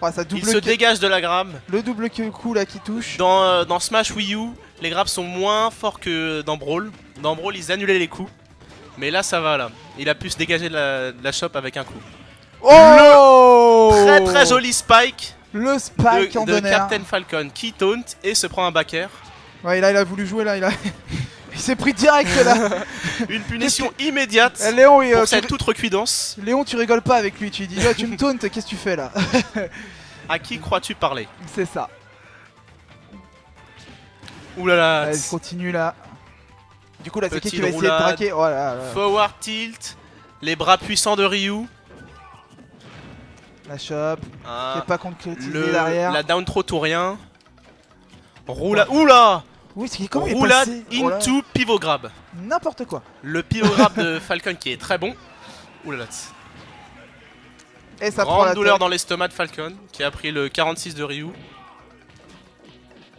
Oh, ça Il se dégage de la grab. Le double coup là qui touche. Dans Smash Wii U, les grabs sont moins forts que dans Brawl. Dans Brawl, ils annulaient les coups. Mais là, ça va là. Il a pu se dégager de la shop avec un coup. Oh, très très joli spike. Le spike en de Captain Falcon qui taunt et se prend un back air. Ouais, là il a voulu jouer là, il s'est pris direct là. Une punition immédiate Léon, pour cette toute recuidance. Léon, tu rigoles pas avec lui, tu dis là tu me tauntes, qu'est-ce que tu fais là? À qui crois-tu parler? C'est ça. Oulala. Allez, je continue là. Du coup là c'est qui va essayer de braquer? Oh là là. Forward tilt. Les bras puissants de Ryu. La shop, qui est pas concrétisée derrière. La down throw tout rien. Roulade. Oula! Oui, c'est comment roulade il est passé? into pivot grab. N'importe quoi. Le pivot grab de Falcon qui est très bon. Oulala. Et ça grande prend la douleur dans l'estomac de Falcon qui a pris le 46 de Ryu.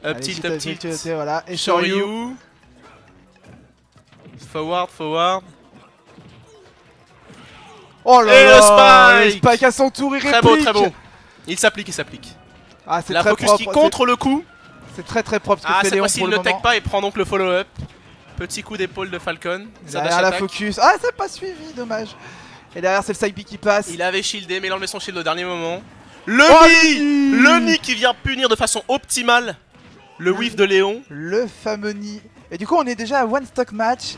Up tilt, voilà. Et sur Ryu. Forward. Oh là là, le spike à son tour, il réplique. Très beau. Il s'applique. Ah, c'est la très focus propre. qui contre le coup. C'est très propre ce que fait cette Léon fois-ci, pour il le ne tech pas et prend donc le follow-up. Petit coup d'épaule de Falcon. Derrière la focus. Ah, c'est pas suivi, dommage. Et derrière, c'est le side B qui passe. Il avait shieldé, mais il a enlevé son shield au dernier moment. Le nid qui vient punir de façon optimale le whiff de Léon. Le fameux nid. Et du coup, on est déjà à one stock match.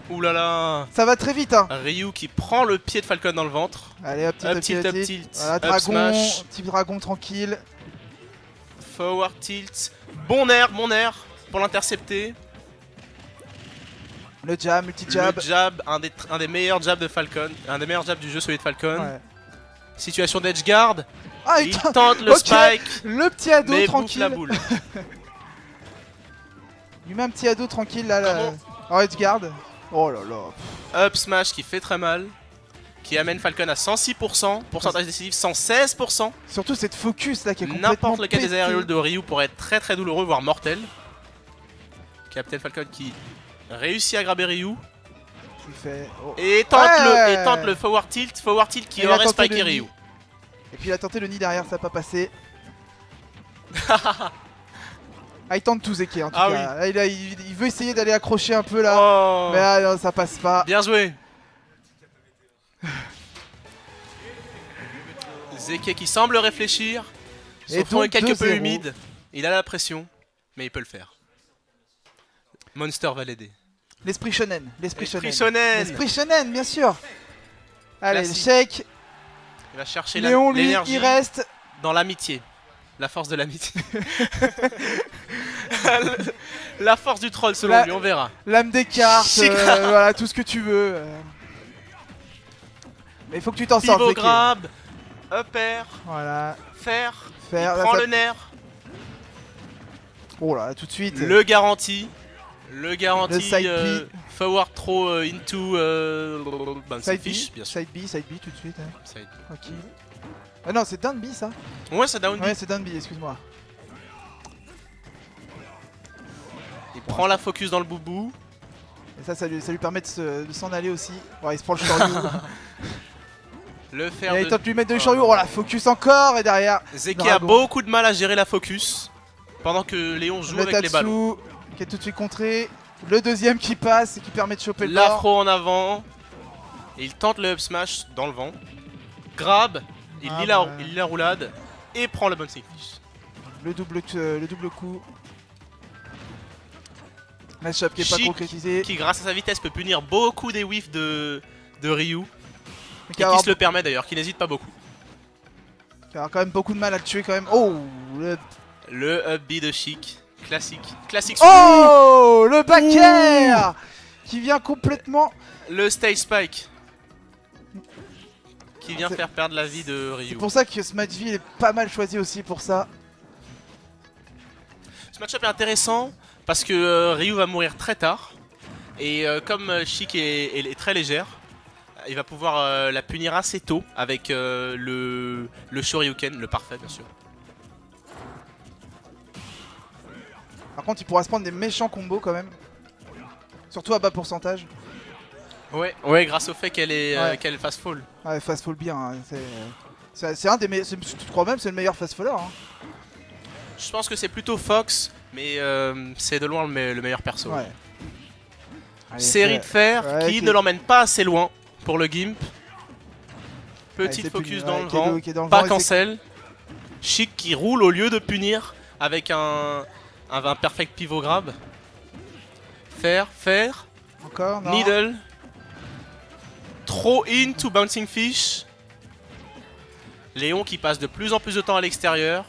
Ouh là là. Ça va très vite, hein. Ryu qui prend le pied de Falcon dans le ventre. Allez, up tilt. Voilà, up dragon, smash. petit dragon tranquille. Forward tilt. Bon air pour l'intercepter. Le jab, multi-jab. Le jab, un des meilleurs jabs de Falcon. Un des meilleurs jabs du jeu, celui de Falcon. Ouais. Situation d'edge guard. Ah, il tente le spike. Le petit ado mais tranquille. La boule. Il met un petit ado tranquille là. En edge guard. Oh là là. Up smash qui fait très mal. Qui amène Falcon à 106%. Pourcentage décisif 116%. Surtout cette focus là qui est complètement n'importe lequel des aerials de Ryu pourrait être très douloureux, voire mortel. Captain Falcon qui réussit à grabber Ryu. Et tente le forward tilt qui aurait spiké Ryu. Et puis il a tenté le nid derrière, ça n'a pas passé. Ah, il tente tout Zeke en tout cas. Oui. Là, il veut essayer d'aller accrocher un peu là. Oh. Mais non, ça passe pas. Bien joué. Zeke qui semble réfléchir. Son front est quelque peu humide. Il a la pression, mais il peut le faire. Monster va l'aider. L'esprit shonen. L'esprit shonen, bien sûr. Allez, le shake. Il va chercher Léon, lui, il reste dans l'amitié. La force de l'amitié. La force du troll selon lui, on verra. L'âme des cartes, voilà, tout ce que tu veux. Mais il faut que tu t'en sortes. Pivot grab, up air, voilà. Faire, prend le nerf. Oh là, tout de suite. Le garantie. Forward throw into side fish, bien sûr. Side B tout de suite. Hein. Side B. Ok. Ah non, c'est down B ça. Ouais, c'est down B. Ouais, c'est down B, excuse-moi. Il prend la focus dans le boubou. Et ça lui permet de s'en aller aussi. Ouais, il se prend le shoryu. Le faire. Et il tente de lui mettre de shoryu. Oh la focus encore et derrière. Zeke a beaucoup de mal à gérer la focus. Pendant que Léon joue avec les ballons. Qui est tout de suite contré. Le deuxième qui passe et qui permet de choper le l'afro en avant. Et il tente le up smash dans le vent. Grab. Il lit la roulade. Et prend le bouncing fish. Le double coup. Match-up qui est pas concrétisé. Qui grâce à sa vitesse peut punir beaucoup des whiffs de Ryu. Et qui se le permet d'ailleurs, qui n'hésite pas beaucoup. Qui a quand même beaucoup de mal à le tuer quand même. Oh, le up B de Chic. Classique. Oh, le back air qui vient complètement. Le stage spike. Qui vient faire perdre la vie de Ryu. C'est pour ça que ce match vie est pas mal choisi aussi pour ça. Ce match-up est intéressant parce que Ryu va mourir très tard. Et comme Chic est très légère, il va pouvoir la punir assez tôt avec le Shoryuken, le parfait bien sûr. Par contre, il pourra se prendre des méchants combos quand même. Surtout à bas pourcentage. Ouais, grâce au fait qu'elle est qu'elle fast fall. Ouais, fast fall bien. Hein, C'est un des meilleurs. Je crois même c'est le meilleur fast follower. Hein. Je pense que c'est plutôt Fox, mais c'est de loin le meilleur perso. Ouais. Allez, Série de fer qui ne l'emmène pas assez loin pour le Gimp. Petite focus dans le vent, pas cancel. Chic qui roule au lieu de punir avec un perfect pivot grab. Fer. Encore, non. Needle. Throw in to bouncing fish. Léon qui passe de plus en plus de temps à l'extérieur.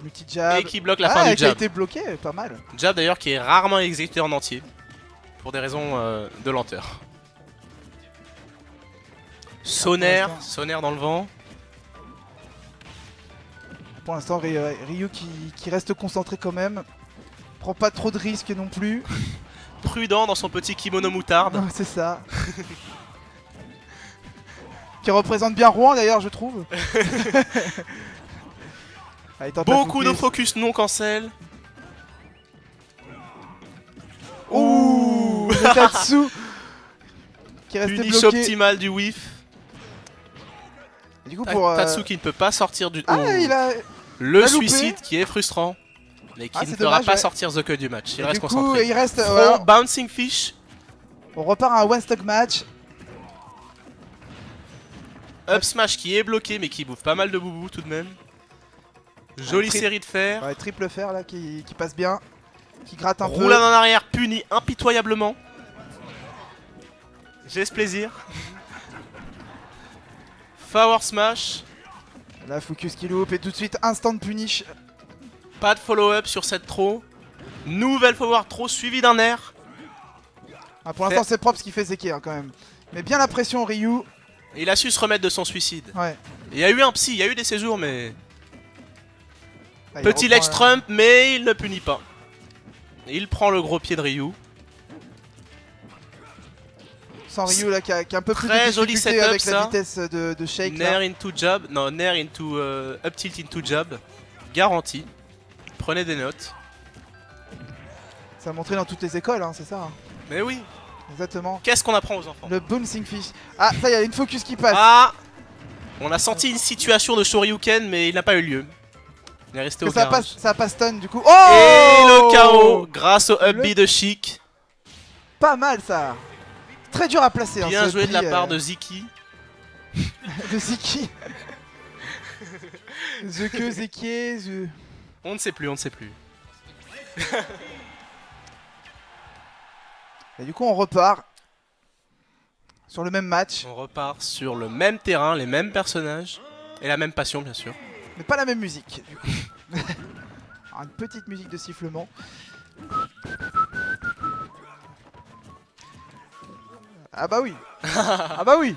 Multi-jab. Et qui bloque la fin du qui a jab. été bloqué, pas mal. Jab d'ailleurs qui est rarement exécuté en entier. Pour des raisons de lenteur. Sonnaire dans le vent. Pour l'instant, Ryu qui reste concentré quand même. Prend pas trop de risques non plus. Prudent dans son petit kimono moutarde. C'est ça. Qui représente bien Rouen d'ailleurs, je trouve. Allez, beaucoup de focus non cancel. Ouh, le Tatsu qui reste Punish bloqué. optimal du whiff. Et du coup, pour Tatsu qui ne peut pas sortir du... Le suicide qui est frustrant. Mais qui ne fera pas sortir The Cut du match. Il reste concentré. Il reste... bouncing fish. On repart à un one stock match. Up smash qui est bloqué mais qui bouffe pas mal de boubou tout de même. Jolie série de fer. Ouais, triple fer là qui passe bien. Qui gratte un peu. Roulade en arrière puni impitoyablement. J'ai ce plaisir. Forward smash. La focus qui loupe et tout de suite instant punish. Pas de follow-up sur cette throw. Nouvelle forward throw suivie d'un air. Ah, pour l'instant c'est propre ce qu'il fait Zeki hein, quand même. Mais bien la pression Ryu. Il a su se remettre de son suicide. Ouais. Il y a eu un psy, il y a eu des séjours mais... Petit ledge trump mais il ne punit pas. Il prend le gros pied de Ryu. Sans Ryu là qui a un peu plus très de joli difficulté setup, avec la vitesse de shake. Nair into jab, non nair into up tilt into jab. Garanti. Prenez des notes. Ça a montré dans toutes les écoles hein, c'est ça hein. Mais oui. Exactement. Qu'est-ce qu'on apprend aux enfants? Le bouncing fish. Ah ça y a une focus qui passe. Ah. On a senti une situation de Shoryuken mais il n'a pas eu lieu. Il est resté au garage. Ça passe stun du coup. Oh. Et le KO grâce au up B de Chic. Pas mal ça. Très dur à placer. Bien joué de la part de Ziki. De Ziki. Zeki. On ne sait plus. Et du coup on repart sur le même match. On repart sur le même terrain, les mêmes personnages et la même passion bien sûr. Mais pas la même musique du coup. Alors, une petite musique de sifflement. Ah bah oui. Ah bah oui.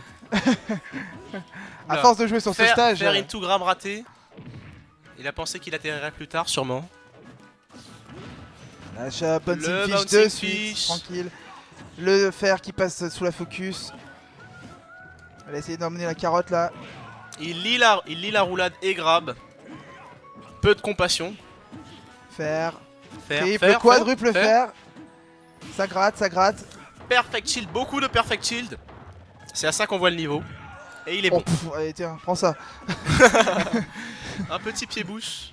À force de jouer sur ce stage. Faire into grab raté. Il a pensé qu'il atterrirait plus tard sûrement. L'achat bouncing fish de suite, tranquille. Le fer qui passe sous la focus. Elle a essayé d'emmener la carotte là. Il lit la roulade et grab. Peu de compassion. Fer. Triple, quadruple fer. Ça gratte. Perfect shield, beaucoup de perfect shield. C'est à ça qu'on voit le niveau. Et il est bon. Allez tiens, prends ça. Un petit pied-bouche.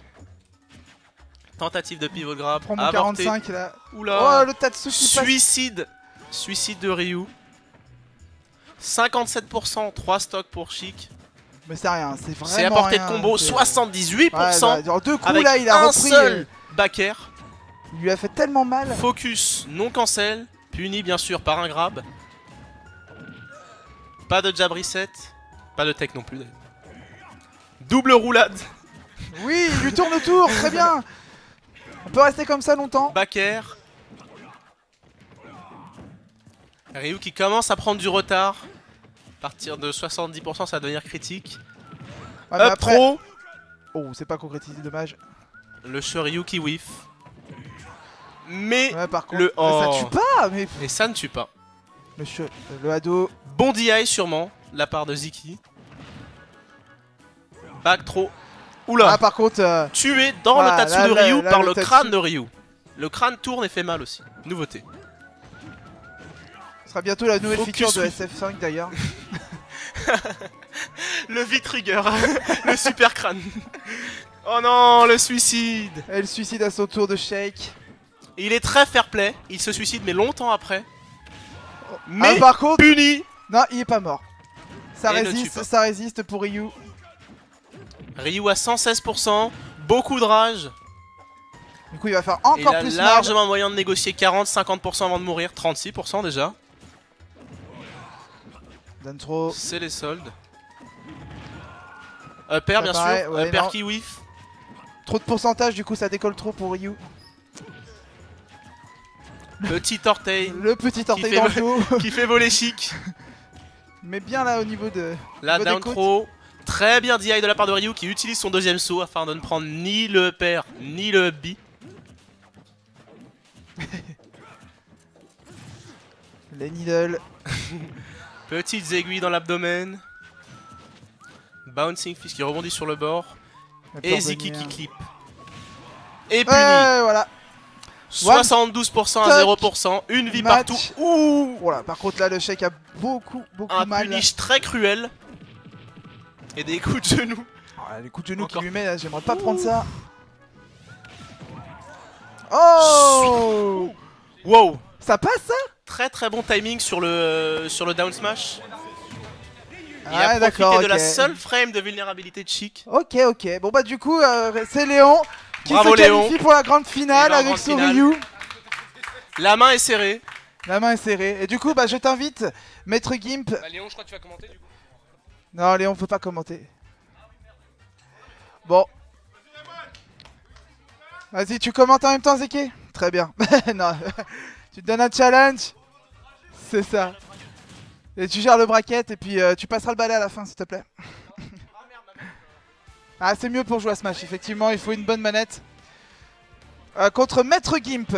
Tentative de pivot grab. Prends mon 45 là. Oula. Oh le Tatsu qui passe. Suicide de Ryu. 57%, 3 stocks pour Chic. Mais c'est rien, c'est vraiment c'est à portée rien, de combo, 78%. Ouais, dans 2 coups avec là, il a repris. Seul back air. Il lui a fait tellement mal. Focus non cancel, puni bien sûr par un grab. Pas de jab reset, pas de tech non plus d'ailleurs. Double roulade. Oui, il lui tourne autour, très bien. On peut rester comme ça longtemps. Back air. Ryu qui commence à prendre du retard. À partir de 70%, ça va devenir critique. Ouais, Up après... throw. Oh, c'est pas concrétisé, dommage. Le Shoryu qui whiff. Mais ouais, par contre, le ça tue pas. Mais... Et ça ne tue pas. Le ado. Bon DI sûrement, de la part de Ziki. Back throw. Oula. Ah, par contre. Tué dans le Tatsu de Ryu par le crâne de Ryu. Le crâne tourne et fait mal aussi. Nouveauté. Ce sera bientôt la nouvelle feature de SF5 d'ailleurs. Le Vitrigger, le super crâne. Oh non, le suicide. Et le suicide à son tour de Shake. Il est très fair play, il se suicide mais longtemps après. Mais par contre, puni. non, il est pas mort. Ça Et ne résiste, tue pas. ça résiste pour Ryu. Ryu à 116%, beaucoup de rage. Du coup, il va faire Et encore il a plus mal. largement moyen de négocier 40-50% avant de mourir, 36% déjà. Donne trop. C'est les soldes. Upper bien pareil, sûr, ouais, upper non. qui whiff. Trop de pourcentage, du coup, ça décolle trop pour Ryu. Petit orteil Le petit orteil fait dans le dos. qui fait voler chic. Mais bien là au niveau de. La niveau des down côtes. throw. Très bien DI de la part de Ryu qui utilise son deuxième saut afin de ne prendre ni le upper ni le up B. Les needles. Petites aiguilles dans l'abdomen. Bouncing fist qui rebondit sur le bord. La Et peur de Ziki nuire. qui clip. Et puni. Ouais, voilà. 72% à 0%. Une vie Match. partout. Ouh. Voilà, par contre là le Shake a beaucoup Un mal. punish très cruel. Et des coups de genoux. Ah, les coups de genoux Encore. qu'il lui met là, j'aimerais pas prendre ça. Oh, Wow. ça passe ça? Très très bon timing sur le down smash. Il Ah a profité d'accord, de la ok. seule frame de vulnérabilité de Chic. Ok, ok. Bon bah du coup c'est Léon qui Bravo, se qualifie Léon. pour la grande finale Et la avec grande son finale. Ryu. La main est serrée. La main est serrée. Et du coup bah je t'invite, Maître Gimp. Bah, Léon, je crois que tu vas commenter du coup. Non Léon peut pas commenter. Bon. Vas-y, tu commentes en même temps Zeki? Très bien. Non. Tu te donnes un challenge. C'est ça. Et tu gères le bracket et puis tu passeras le balai à la fin s'il te plaît. Ah c'est mieux pour jouer à Smash, effectivement il faut une bonne manette. Contre Maître Gimp.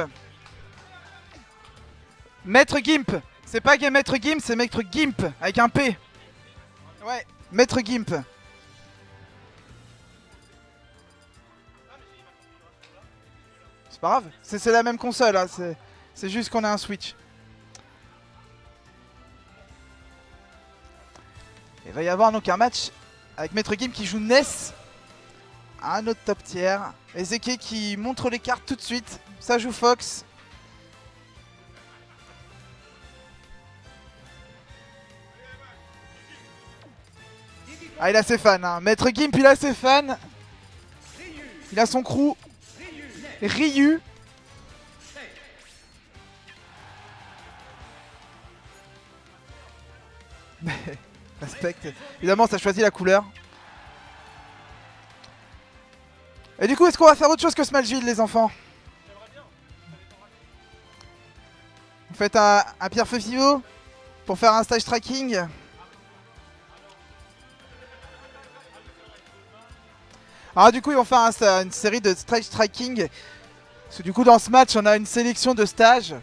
Maître Gimp. C'est pas Maître Gimp, c'est Maître Gimp avec un P. Ouais, Maître Gimp. C'est pas grave, c'est la même console, hein. C'est juste qu'on a un Switch. Il va y avoir donc un match avec Maître Gimp qui joue Ness, un autre top tier. Et Zeki qui montre les cartes tout de suite. Ça joue Fox. Ah, il a ses fans, hein. Maître Gimp, il a ses fans. Il a son crew. Ryu. Respecte. Évidemment, ça choisit la couleur. Et du coup, est-ce qu'on va faire autre chose que Smashville, les enfants? Vous faites un Pierre Feu Fivo pour faire un stage tracking? Alors du coup, ils vont faire une série de stage tracking. Parce que du coup, dans ce match, on a une sélection de stages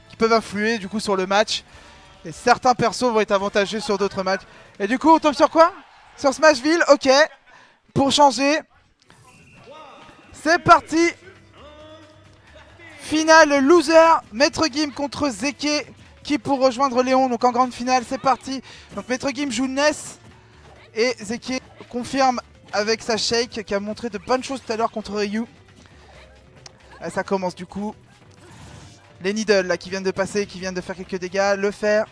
qui peuvent influer du coup sur le match. Et certains persos vont être avantagés sur d'autres matchs. Et du coup, on tombe sur quoi? Sur Smashville, ok. Pour changer. C'est parti. Finale loser. Maître Gim contre Zeki. Qui pour rejoindre Léon. Donc en grande finale, c'est parti. Donc Maître Gim joue Ness. Et Zeki confirme avec sa Shake qui a montré de bonnes choses tout à l'heure contre Ryu. Là, ça commence du coup. Les needles là qui viennent de passer, qui viennent de faire quelques dégâts. Le fer.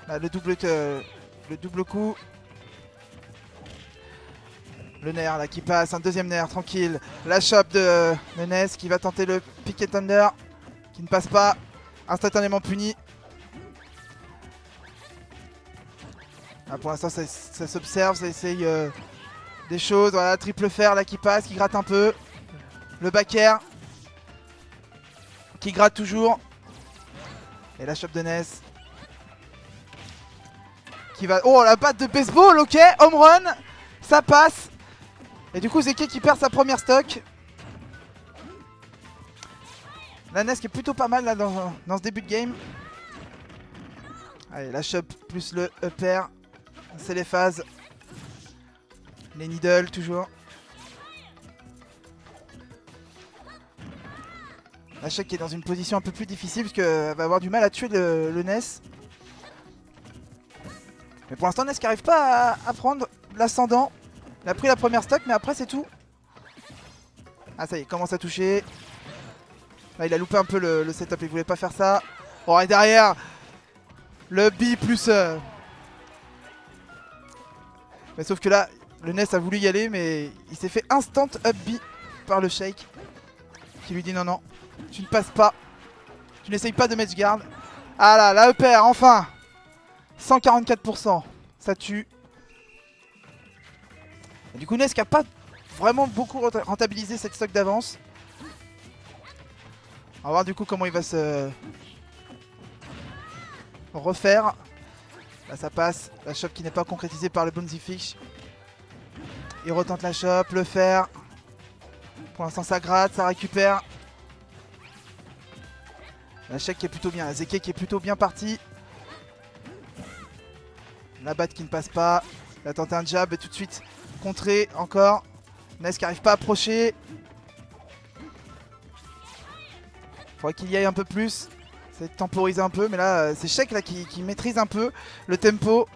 Là, le double coup. Le nerf là qui passe, un deuxième nerf, tranquille. La chope de Ness qui va tenter le Pick and Thunder. Qui ne passe pas. Instantanément puni. Là, pour l'instant ça s'observe, ça essaye des choses. Voilà, triple fer là qui passe, qui gratte un peu. Le back air. Qui gratte toujours. Et la chope de Ness. Qui va... Oh, la batte de baseball, ok. Home run. Ça passe. Et du coup, Zeki qui perd sa première stock. La Ness qui est plutôt pas mal là dans ce début de game. Allez, la chope plus le upper. C'est les phases. Les needles toujours. La Shake qui est dans une position un peu plus difficile parce qu'elle va avoir du mal à tuer le Ness. Mais pour l'instant, Ness qui arrive pas à prendre l'ascendant. Il a pris la première stock, mais après c'est tout. Ah ça y est, il commence à toucher. Là, il a loupé un peu le setup, il voulait pas faire ça. Oh, et derrière, le B plus... Mais sauf que là, le Ness a voulu y aller, mais il s'est fait instant up B par le Shake. Qui lui dit non, non, tu ne passes pas. Tu n'essayes pas de match guard. Ah là, la EPR, enfin 144%, ça tue. Et du coup, Ness qui a pas vraiment beaucoup rentabilisé cette stock d'avance. On va voir du coup comment il va se refaire. Là ça passe, la shop qui n'est pas concrétisée par le Bouncy Fish. Il retente la shop, le fer. Pour l'instant ça gratte, ça récupère. La Shake qui est plutôt bien, la Zeke qui est plutôt bien parti. La batte qui ne passe pas. Il a tenté un jab et tout de suite contré encore. Ness qui n'arrive pas à approcher. Faudrait qu'il y aille un peu plus. C'est de temporiser un peu, mais là c'est Shake là qui maîtrise un peu le tempo.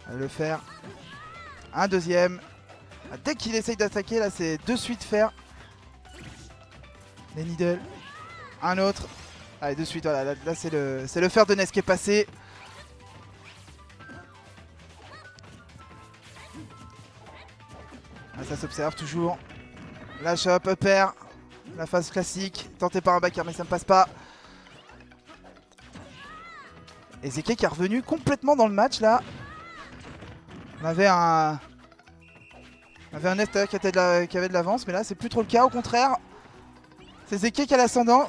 On va le faire. Un deuxième. Dès qu'il essaye d'attaquer, là c'est de suite faire. Les needles. Un autre. Allez, de suite, voilà, là c'est le fer de Ness qui est passé. Là, ça s'observe toujours. La shop, upper. La phase classique. Tenté par un backer, mais ça ne passe pas. Et Zeke qui est revenu complètement dans le match là. On avait un Ness qui avait de l'avance, mais là c'est plus trop le cas, au contraire. C'est Zeke qui a l'ascendant.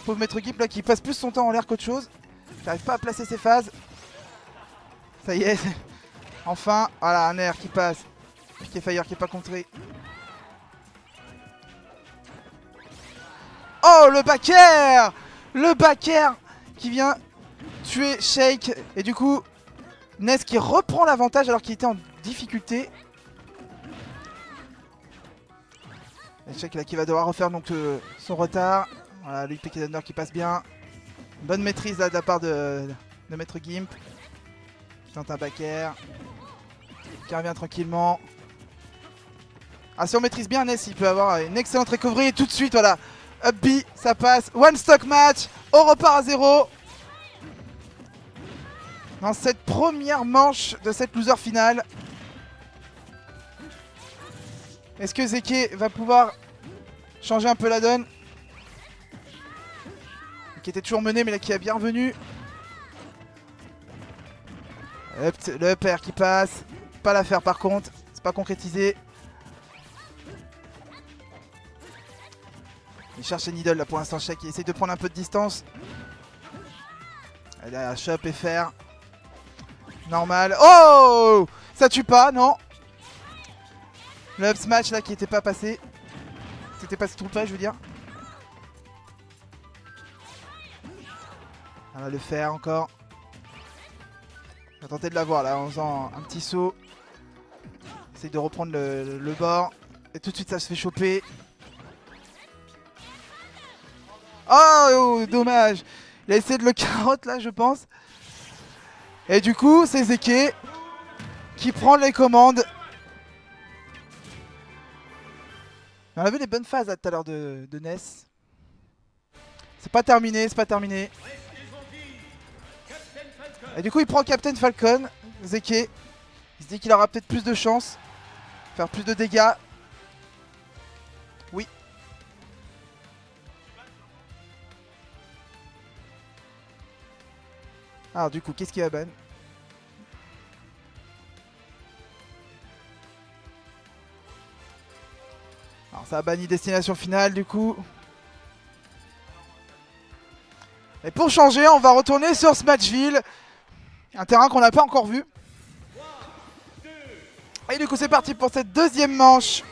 Pauvre Maître Gimp là qui passe plus son temps en l'air qu'autre chose. Qui n'arrive pas à placer ses phases. Ça y est. Enfin, voilà, un air qui passe. Piqué Fire qui n'est pas contré. Oh, le back air! Le back air qui vient tuer Shake. Et du coup, Ness qui reprend l'avantage alors qu'il était en difficulté. Et Shake là qui va devoir refaire donc son retard. Voilà, lui Piqué Thunder qui passe bien. Bonne maîtrise là de la part de Maître Gimp. Qui tente un back air. Qui revient tranquillement. Ah, si on maîtrise bien Ness, il peut avoir une excellente recovery. Et tout de suite, voilà. Up B, ça passe. One stock match. On repart à 0. Dans cette première manche de cette loser finale. Est-ce que Zeke va pouvoir changer un peu la donne? Qui était toujours mené, mais là qui est bien revenu. Le upper qui passe. Pas l'affaire par contre. C'est pas concrétisé. Il cherche les needles là pour l'instant. Shake il essaye de prendre un peu de distance. Allez, la shop et faire. Normal. Oh! Ça tue pas, non. Le up smash là qui était pas passé. C'était passé tout pas, je veux dire. On va le faire encore. On va tenter de l'avoir là en faisant un petit saut. Essaye de reprendre le bord. Et tout de suite ça se fait choper. Oh, dommage. Il a essayé de le carotte là, je pense. Et du coup, c'est Zeke qui prend les commandes. On a vu les bonnes phases là tout à l'heure de Ness. C'est pas terminé, c'est pas terminé. Et du coup, il prend Captain Falcon, Zeke. Il se dit qu'il aura peut-être plus de chance. Faire plus de dégâts. Oui. Alors du coup, qu'est-ce qu'il va ban? Alors ça a banni destination finale du coup. Et pour changer, on va retourner sur Smashville. Un terrain qu'on n'a pas encore vu. Et du coup c'est parti pour cette deuxième manche.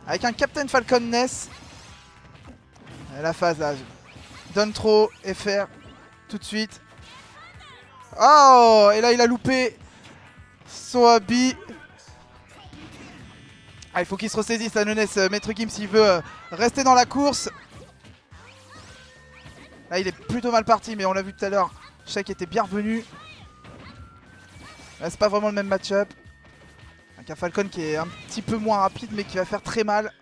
Avec un Captain Falcon Ness. Et la phase là. Donne trop, FR. Tout de suite. Oh! Et là il a loupé son habit. Ah, il faut qu'il se ressaisisse la Ness, Maître Gimp s'il veut rester dans la course. Là il est plutôt mal parti, mais on l'a vu tout à l'heure. Shake était bien revenu. Là c'est pas vraiment le même match-up. Avec un Falcon qui est un petit peu moins rapide mais qui va faire très mal.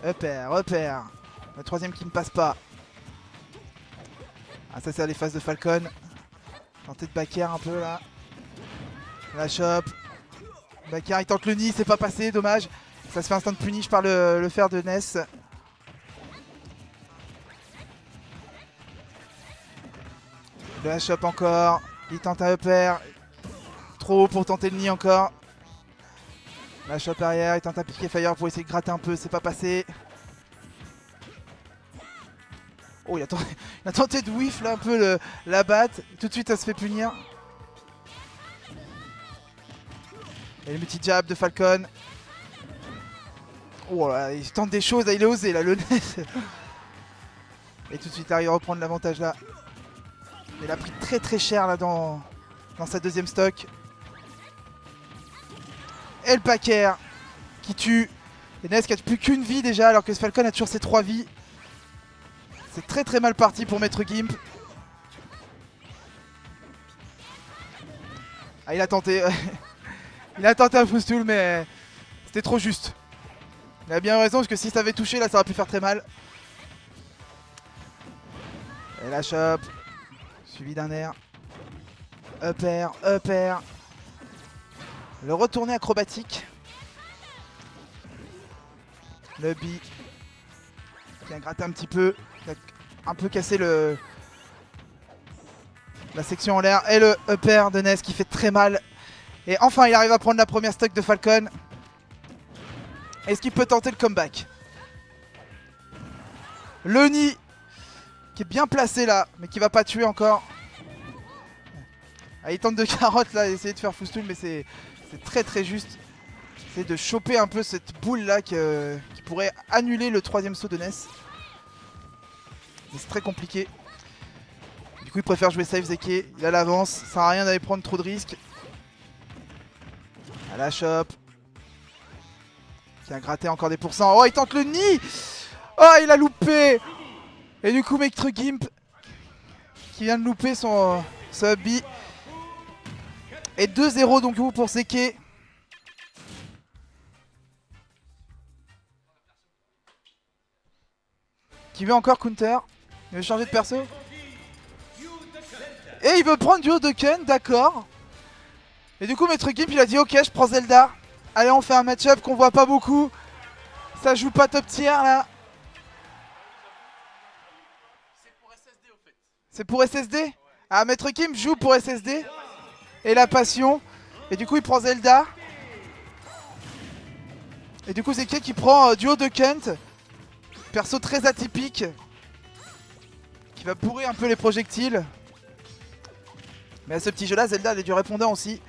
Repère. Le troisième qui ne passe pas. Ah ça c'est les phases de Falcon. Tenter de backer un peu là. La chope. Backer il tente le nid, c'est pas passé, dommage. Ça se fait instant punish par le fer de Ness. La chope encore. Il tente un upper. Trop haut pour tenter le nid encore. La chope arrière, il tente un piqué fire pour essayer de gratter un peu, c'est pas passé. Oh, il a tenté de whiff là un peu la batte. Tout de suite, ça se fait punir. Et le multi-jab de Falcon. Oh là, il tente des choses, il est osé là, le Ness. Et tout de suite, il arrive à reprendre l'avantage là. Il a pris très cher là dans sa deuxième stock. Et le Packer qui tue. Et Ness qui a plus qu'une vie déjà alors que ce Falcon a toujours ses 3 vies. C'est très mal parti pour Maître Gimp. Ah il a tenté. Il a tenté un footstool mais c'était trop juste. Il a bien raison parce que si ça avait touché là ça aurait pu faire très mal. Et la chope. Suivi d'un air. Upper. Le retourné acrobatique. Le B. Qui a gratté un petit peu. Qui a un peu cassé la section en l'air. Et le upper de Ness qui fait très mal. Et enfin il arrive à prendre la première stock de Falcon. Est-ce qu'il peut tenter le comeback? Le nid qui est bien placé là, mais qui va pas tuer encore. Ah, il tente de carotte là, essayer de faire footstool, mais c'est très juste. C'est de choper un peu cette boule là qui pourrait annuler le troisième saut de Ness. Mais c'est très compliqué. Du coup il préfère jouer safe Zeke, il a l'avance, ça sert à rien d'aller prendre trop de risques. À la chope. Qui a gratté encore des pourcents. Oh il tente le nid. Oh il a loupé. Et du coup Maître Gimp qui vient de louper son up B. Et 2-0 donc pour Zeke. Qui veut encore counter. Il veut changer de perso. Et il veut prendre du Hodoken, d'accord. Et du coup Maître Gimp il a dit ok je prends Zelda. Allez on fait un match-up qu'on voit pas beaucoup. Ça joue pas top tier là. C'est pour SSD. Ah Maître Gimp joue pour SSD. Et la passion. Et du coup il prend Zelda. Et du coup Zeke qui prend Duo de Kent. Perso très atypique. Qui va bourrer un peu les projectiles. Mais à ce petit jeu là Zelda elle a du répondant aussi.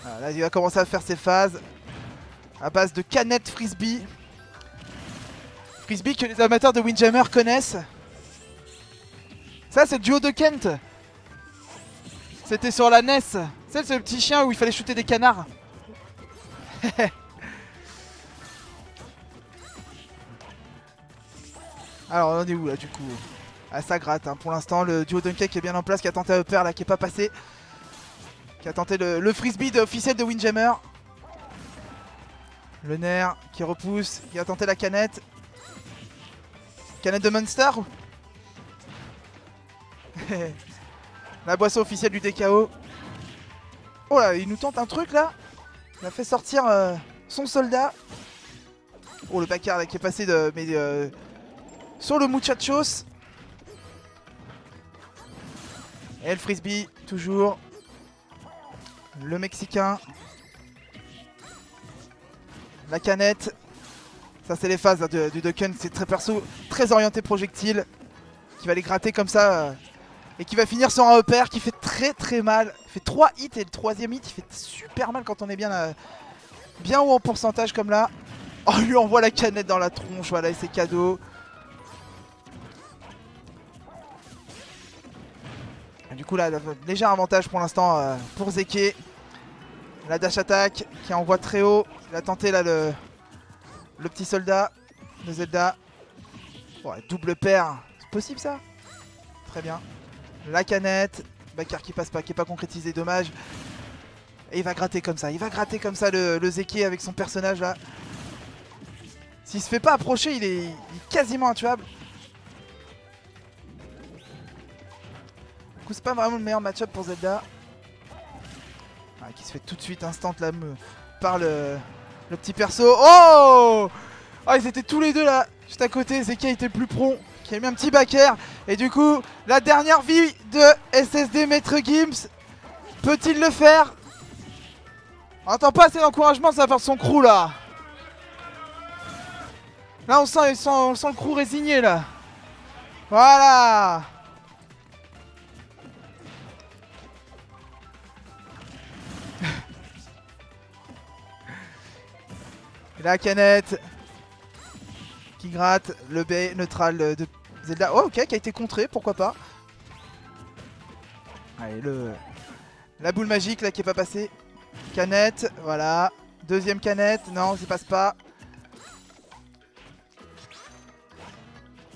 Voilà, là il va commencer à faire ses phases. À base de canettes frisbee. Frisbee que les amateurs de Windjammer connaissent. Ça c'est le duo de Kent. C'était sur la NES. C'est ce petit chien où il fallait shooter des canards. Alors on en est où là du coup? Ah ça gratte hein. Pour l'instant le duo Dunkey qui est bien en place, qui a tenté un upper là, qui est pas passé. Qui a tenté le frisbee officiel de Windjammer. Le nerf qui repousse, qui a tenté la canette. Canette de Monster. La boisson officielle du DKO. Oh là, il nous tente un truc là. Il a fait sortir son soldat. Oh le bacard là qui est passé sur le muchachos. Et le frisbee, toujours. Le mexicain. La canette. Ça c'est les phases hein, du Ducken. C'est très perso, très orienté projectile. Qui va les gratter comme ça. Et qui va finir sur un upper qui fait très mal. Il fait 3 hits et le troisième hit il fait super mal quand on est bien haut en pourcentage comme là. Oh il lui envoie la canette dans la tronche, voilà et c'est cadeau. Et du coup là, léger avantage pour l'instant pour Zeke. La dash attack qui envoie très haut. Il a tenté là Le petit soldat de Zelda. Ouais, double paire. C'est possible ça? Très bien. La canette. Backer qui passe pas, qui est pas concrétisé, dommage. Et il va gratter comme ça. Il va gratter comme ça le Zeke avec son personnage là. S'il se fait pas approcher, il est quasiment intuable. Du coup, c'est pas vraiment le meilleur match-up pour Zelda. Ah, qui se fait tout de suite instant là par le petit perso. Oh! Oh, ils étaient tous les deux là, juste à côté. Zeke était plus prompt, qui a mis un petit backer. Et du coup, la dernière vie de SSD Maître Gims. Peut-il le faire? On n'entend pas assez d'encouragement de sa part de son crew là. Là on sent le crew résigné là. Voilà. La canette qui gratte le B neutral de Zelda. Oh ok, qui a été contré, pourquoi pas. Allez, la boule magique là qui est pas passée. Canette, voilà. Deuxième canette, non, ça passe pas.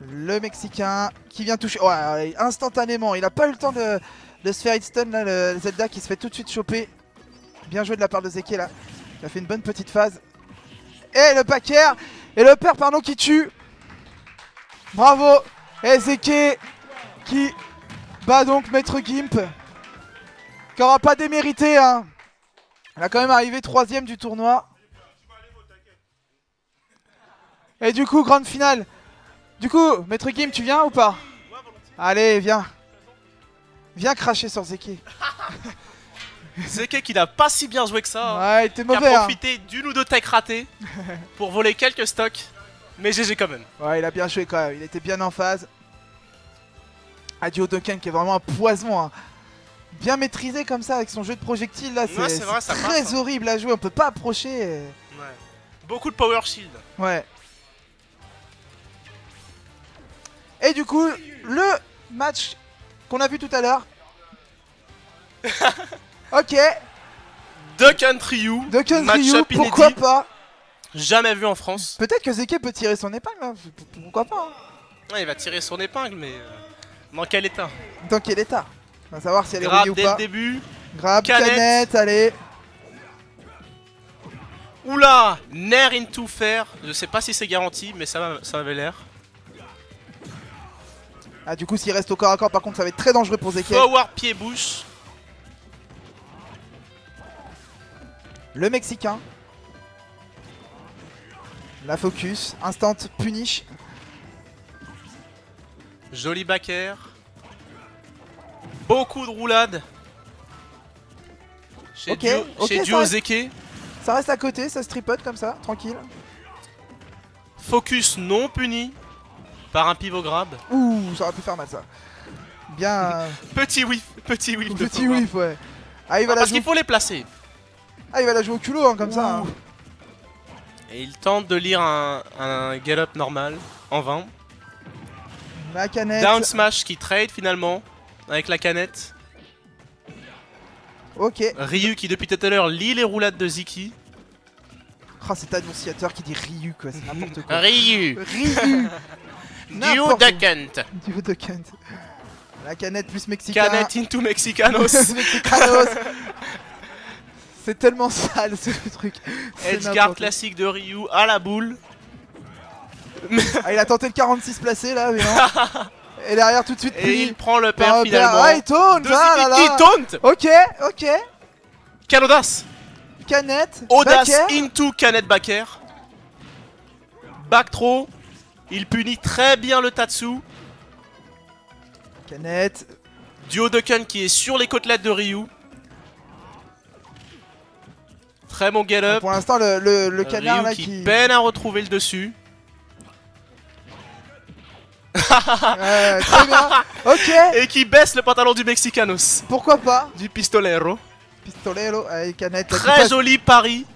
Le Mexicain qui vient toucher. Ouais, instantanément, il a pas eu le temps de se faire hitstun là, le Zelda qui se fait tout de suite choper. Bien joué de la part de Zeke là. Il a fait une bonne petite phase. Et le backer et le père pardon qui tue. Bravo. Et Zeke qui bat donc Maître Gimp. Qui aura pas démérité hein. Elle a quand même arrivé 3ème du tournoi. Et du coup, grande finale. Du coup, Maître Gimp, tu viens ou pas? Allez, viens. Viens cracher sur Zeke. Zeke qui n'a pas si bien joué que ça. Ouais, il était mauvais. Qui a profité d'une ou deux techs ratées pour voler quelques stocks. Mais GG quand même. Ouais, il a bien joué quand même. Il était bien en phase. Duodoken qui est vraiment un poison. Hein. Bien maîtrisé comme ça avec son jeu de projectiles là. Ouais, c'est vrai, ça très passe, hein. horrible à jouer. On peut pas approcher. Ouais. Beaucoup de power shield. Ouais. Et du coup, le match qu'on a vu tout à l'heure. Ok. Dokkan Ryu. Dokkan Ryu, pourquoi pas? Jamais vu en France. Peut-être que Zeke peut tirer son épingle, hein. Pourquoi pas hein. Ouais, il va tirer son épingle, mais dans quel état? Dans quel état? On va savoir si elle est grab rouillée ou dès pas. le début. Grab, canette, allez. Oula, Nair into Fair. Je sais pas si c'est garanti, mais ça avait l'air. Ah, du coup, s'il reste au corps à corps, par contre, ça va être très dangereux pour Zeke. Forward pied-bouche. Le Mexicain. La focus. Instant punish. Joli backer. Beaucoup de roulades. Chez Duo Zeke. Ça reste à côté, ça se tripote comme ça, tranquille. Focus non puni par un pivot grab. Ouh, ça aurait pu faire mal ça. Bien. Petit whiff, petit whiff. Petit whiff, ouais. Ah, il va parce qu'il faut les placer. Ah, il va la jouer au culot hein, comme ça. Hein. Et il tente de lire un get-up normal en vain. La canette. Down smash qui trade finalement avec la canette. Ok. Ryu qui depuis tout à l'heure lit les roulades de Ziki. Oh, cet annonciateur qui dit Ryu quoi, c'est n'importe quoi. Ryu. Ryu. Duodoken. Duodoken. La canette plus Mexicain. Canette into Mexicanos. Mexicanos. C'est tellement sale ce truc. Edgeguard classique de Ryu à la boule. Ah, il a tenté le 46 placé là, mais non. Et derrière tout de suite. Et il prend le père finalement. Ah, il taunt. Il taunt. Ok, ok. Quelle audace. Canette. Audace backer. into canette backer. Back throw. Il punit très bien le Tatsu. Canette. Duodoken qui est sur les côtelettes de Ryu. Très bon get up. Pour l'instant, le canard Ryu là qui peine à retrouver le dessus. Très bien. Ok. Et qui baisse le pantalon du Mexicanos. Pourquoi pas? Du pistolero. Pistolero. Allez, canette. Très joli pari.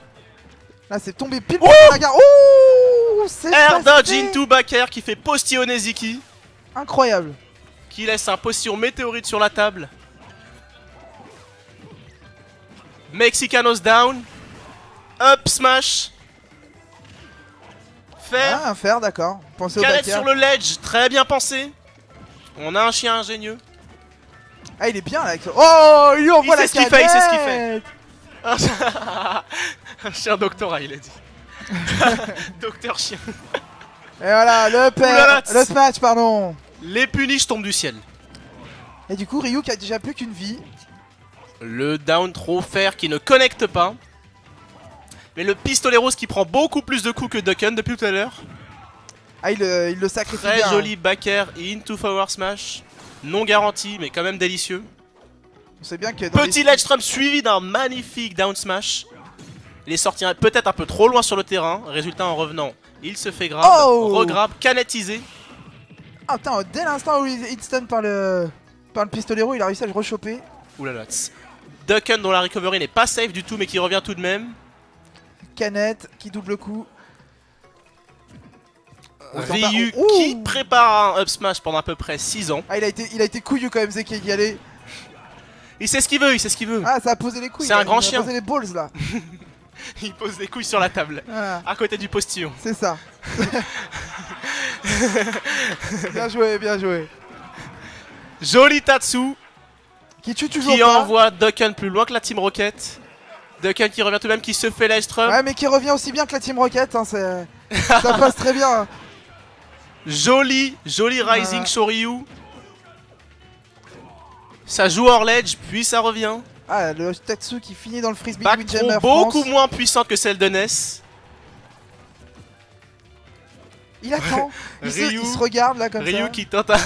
Là, c'est tombé pile dans la gare. Ouh, c'est Air dodge into backer qui fait postillonner Ziki. Incroyable. Qui laisse un postillon météorite sur la table. Mexicanos down. Up smash. fer. Ah, un fer, d'accord. Pensez au Canette backer. sur le ledge, très bien pensé. On a un chien ingénieux. Ah, il est bien là. Avec... Oh, il lui envoie Il la sait ce qu'il fait, il sait ce qu'il canette. Un chien doctorat, il a dit. Docteur chien. Et voilà, le Oulala, père. Le smash, pardon. Les punish tombent du ciel. Et du coup, Ryu qui a déjà plus qu'une vie. Le down throw fer qui ne connecte pas. Mais le pistolet rose qui prend beaucoup plus de coups que Ducken depuis tout à l'heure. Ah, il le sacrifie Très bien. joli backer into forward smash. Non garanti, mais quand même délicieux. On sait bien que dans Petit ledge trump suivi d'un magnifique down smash. Il est sorti peut-être un peu trop loin sur le terrain. Résultat, en revenant, il se fait grab. Oh, regrab, canettisé. Ah putain, dès l'instant où il hit stun par le pistolero, il a réussi à le rechoper. Oulala. Ducken dont la recovery n'est pas safe du tout, mais qui revient tout de même. Canette qui double coup. Ryu Ouh. qui prépare un up smash pendant à peu près 6 ans. Ah, il a été couillu quand même, Zeki qui allait. Il sait ce qu'il veut, il sait ce qu'il veut. Ah, ça a posé les couilles. C'est un grand ça chien. a posé les balls là. Il pose des couilles sur la table, Ah, à côté du postillon. c'est ça. Bien joué, bien joué. Joli Tatsu Qui tue toujours qui pas. envoie Ducken plus loin que la Team Rocket. Ducken qui revient tout de même, qui se fait l'edge trump. Ouais, mais qui revient aussi bien que la Team Rocket. Hein, ça passe très bien. Joli Rising Shoryu. Ça joue hors ledge, puis ça revient. Ah, le Tatsu qui finit dans le frisbee Back Windjammer throw beaucoup France. moins puissante que celle de Ness. Il attend. Il Ryu. se regarde là comme Ryu ça. qui tente à...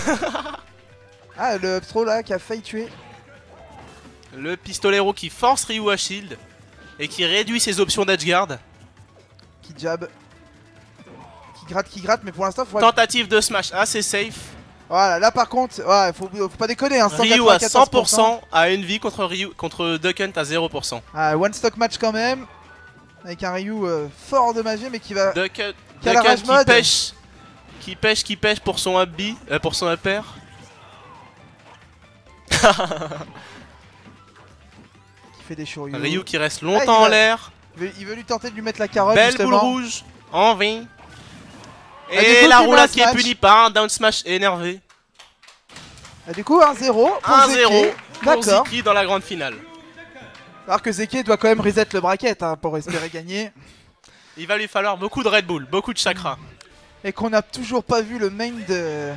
Ah, le up throw là qui a failli tuer. Le pistolero qui force Ryu à shield et qui réduit ses options d'edgeguard. Qui jab. Qui gratte, mais pour l'instant, faut. Tentative de smash assez safe. Voilà, là par contre, ouais, faut pas déconner. Hein, Ryu à 194%. 100% à une vie contre Ducken à 0%. Ah, one stock match quand même. Avec un Ryu fort endommagé, mais qui va. Ducken Qui a la rage mode. qui pêche pour son up B, pour son up air. Qui fait des Shoryu. Ryu qui reste longtemps en l'air. Il veut lui tenter de lui mettre la carotte. Belle boule justement. rouge en vain. du Et coup, la qui met un roulade qui est smash. punie par un down smash énervé. Ah, du coup, 1-0. pour 1-0 Zeki. pour D'accord. Zeki dans la grande finale. Alors que Zeki doit quand même reset le bracket hein, pour espérer gagner. Il va lui falloir beaucoup de Red Bull, beaucoup de chakra. Et qu'on n'a toujours pas vu le main de.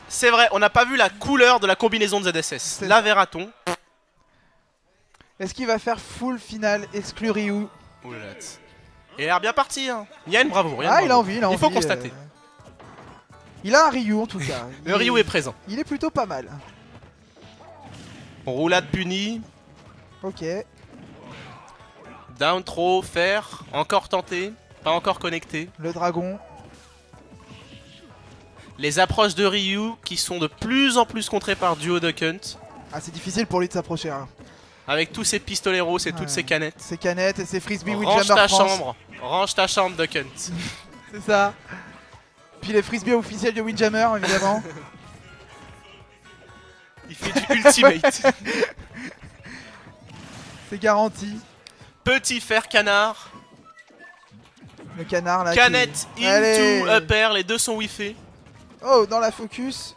C'est vrai, on n'a pas vu la couleur de la combinaison de ZSS. La verra-t-on? Est-ce qu'il va faire full finale exclu Ryu? Oulala. Il a l'air bien parti. Hein. Il y a une bravoure. Ah, il a envie, Il faut constater. Il a un Ryu en tout cas. Le Ryu est présent. Il est plutôt pas mal. Roulade punie. Ok. Down throw, fer. Encore tenté. Pas encore connecté. Le dragon. Les approches de Ryu qui sont de plus en plus contrées par Duo Duck Hunt. Ah, c'est difficile pour lui de s'approcher. Hein. Avec tous ces pistoleros et toutes ces canettes. Ses canettes et ses frisbee Range Windjammer ta France. chambre. Range ta chambre, Duck Hunt. C'est ça. Puis les frisbees officiels de Windjammer, évidemment. Il fait du ultimate. C'est garanti. Petit fer canard. Le canard là. Canette qui... into Allez. up air. Les deux sont whiffés. Oh, dans la focus.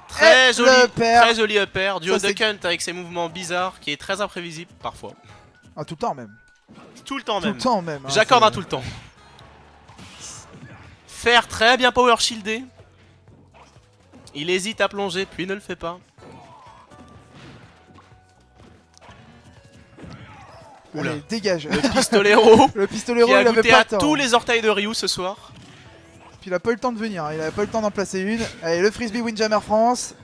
Très Et joli, le pair. très joli up air. Duo Ça, Duck Hunt avec ses mouvements bizarres qui est très imprévisible parfois. Ah, tout le temps même. Tout le temps Tout même. le temps même. hein, J'accorde c'est- un tout le temps. Fer très bien power shieldé. Il hésite à plonger puis ne le fait pas. Oula. Allez, dégage. Le pistolero Le pistolero, qui il a avait goûté pas à le temps. tous les orteils de Ryu ce soir. Puis il a pas eu le temps de venir. Il avait pas eu le temps d'en placer une. Allez, le frisbee Windjammer France.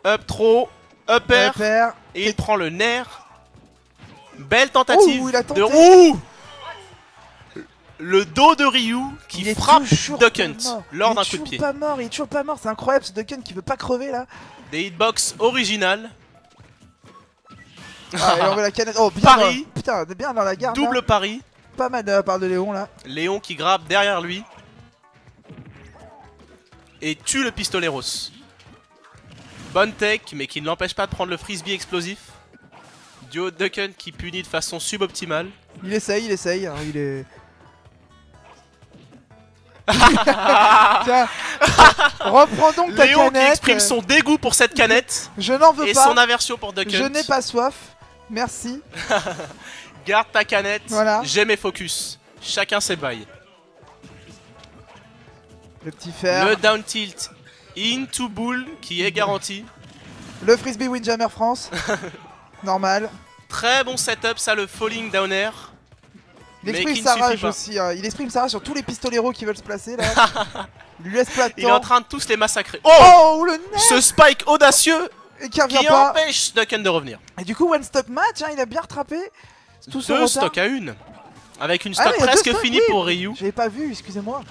Up throw, up air. Repère. Et il prend le nerf. Belle tentative Ouh, il a tenté. de Ouh le dos de Ryu qui Il est frappe toujours Duck pas Hunt mort. lors Il d'un est coup de toujours pied. pas mort, il est toujours pas mort. C'est incroyable ce Duck Hunt qui veut pas crever là. Des hitbox originales. Ah, il envoie la canette. Oh, bien. Paris. Putain, bien dans la garde. Double là. pari. Pas mal de la part de Léon là. Léon qui grappe derrière lui. Et tue le pistoleros. Bonne tech, mais qui ne l'empêche pas de prendre le frisbee explosif. Duo Duck Hunt qui punit de façon suboptimale. Il essaye. Hein, il est. Tiens, reprends donc ta Léon qui canette. exprime son dégoût pour cette canette Je n'en veux et pas. son aversion pour Duck Hunt. Je n'ai pas soif. Merci. Garde ta canette, Voilà. j'ai mes focus. Chacun ses bails. Le petit fer. Le down tilt into bull qui est garanti. Le frisbee Windjammer France. Normal. Très bon setup, ça, le falling down air. Il Mais exprime qui ne sa suffit rage pas. aussi. Hein. Il exprime sa rage sur tous les pistoleros qui veulent se placer là. Il lui laisse pas de Il est en temps. train de tous les massacrer. Oh, Oh, le nez. ce spike audacieux Et qui revient qui pas. empêche Duck Hunt de revenir. Et du coup, one stop match, hein, il a bien rattrapé. Tout son Deux retard. stocks à une. Avec une Ah, stock mais il y a presque deux stocks, finie oui. pour Ryu. J'avais pas vu, excusez-moi.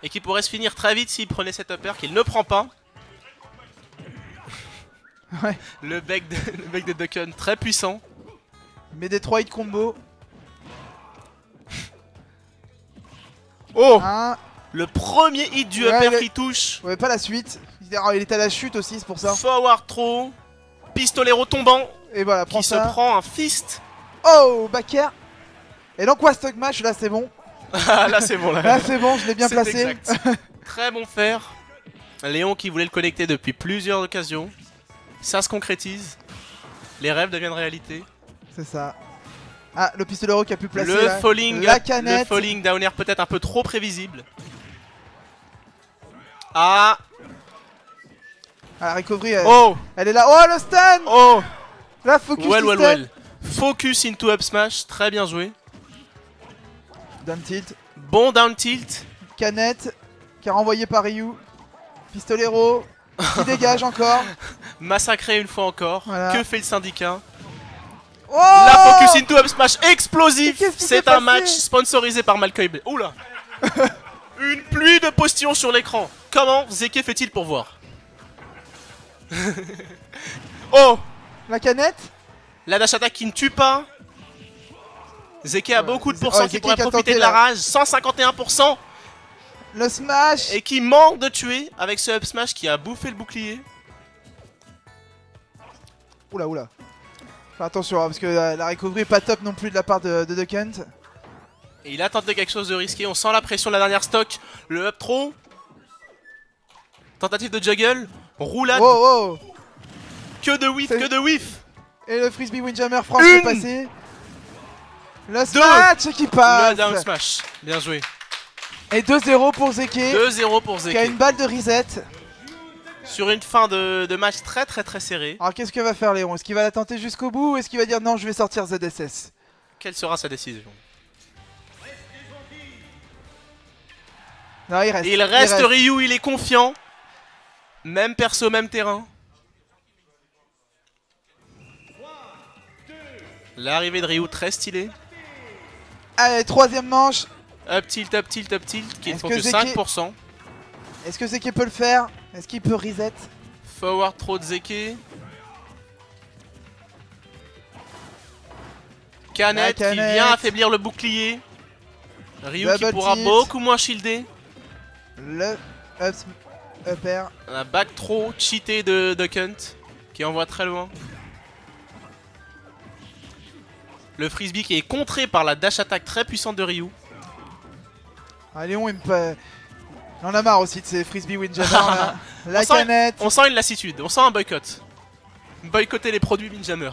Et qui pourrait se finir très vite s'il prenait cet upper qu'il ne prend pas. Ouais. Le bec de Duck Hunt très puissant. Mais des 3 hits combo. Oh, Hein. le premier hit du Ouais, upper le- qui touche. Ouais, pas la suite. Il était à la chute aussi, c'est pour ça. Forward throw. Pistolero tombant Et voilà, prends qui se ça. prend un fist. Oh, backer. Et donc, one stop match, là c'est bon. Là c'est bon là. Là c'est bon, je l'ai bien C'est placé. exact. Très bon fer. Léon qui voulait le connecter depuis plusieurs occasions. Ça se concrétise. Les rêves deviennent réalité. C'est ça. Ah, le pistolero qui a pu placer Le là. falling la up, le canette. falling down air peut-être un peu trop prévisible. Ah, Ah, la recovery, oh, elle est là. Oh, le stun. oh. La focus Well, system. well, well. Focus into up smash, très bien joué. Down tilt. Bon down tilt. Canette. Qui a renvoyé par Ryu. Pistolero. Qui dégage encore. Massacré une fois encore. Voilà. Que fait le syndicat? Oh. La focus into up smash explosif. Mais qu'est-ce qui s'est C'est un passé match sponsorisé par Malcolm Blade. Oula. Une pluie de postillons sur l'écran. Comment Zeke fait-il pour voir? Oh, La canette. la dash attack qui ne tue pas. Zeke a beaucoup de pourcents qui Zeke pourraient qui a profiter tenté, de la là. rage. 151%. Le smash. Et qui manque de tuer avec ce up smash qui a bouffé le bouclier. Oula, oula. Fais attention, hein, parce que la recovery est pas top non plus de la part de Duck Hunt. Et il a tenté quelque chose de risqué. On sent la pression de la dernière stock. Le up throw. Tentative de juggle. Roulade. Oh, oh. Que de whiff, C'est- que de whiff. Et le frisbee Windjammer France Une. est passé. Le smash qui Le passe. down smash. Bien joué. Et 2-0 pour Zeke. 2-0 pour Qui a Zeke. une balle de reset. Sur une fin de match très serrée. Alors qu'est-ce que va faire Léon? Est-ce qu'il va la tenter jusqu'au bout ou est-ce qu'il va dire non, je vais sortir ZSS? Quelle sera sa décision? Non, il reste. Il reste Ryu, il est confiant. Même perso, même terrain. L'arrivée de Ryu très stylée. Allez, troisième manche. Up tilt, up tilt, up tilt, qui ne Est-ce font que que Zeke- 5%. Est-ce que Zeke peut le faire? Est-ce qu'il peut reset? Forward throw de Zeke. Canette, La qui canette. vient affaiblir le bouclier. Ryu qui Double pourra tilt. beaucoup moins shielder. Le upper. Un back throw cheaté de Duck Hunt qui envoie très loin. Le frisbee qui est contré par la dash attack très puissante de Ryu. Ah, Léon, il en a marre aussi de ces frisbee Windjammer là. La On sent- canette. On sent une lassitude, on sent un boycott. Boycotter les produits Windjammer.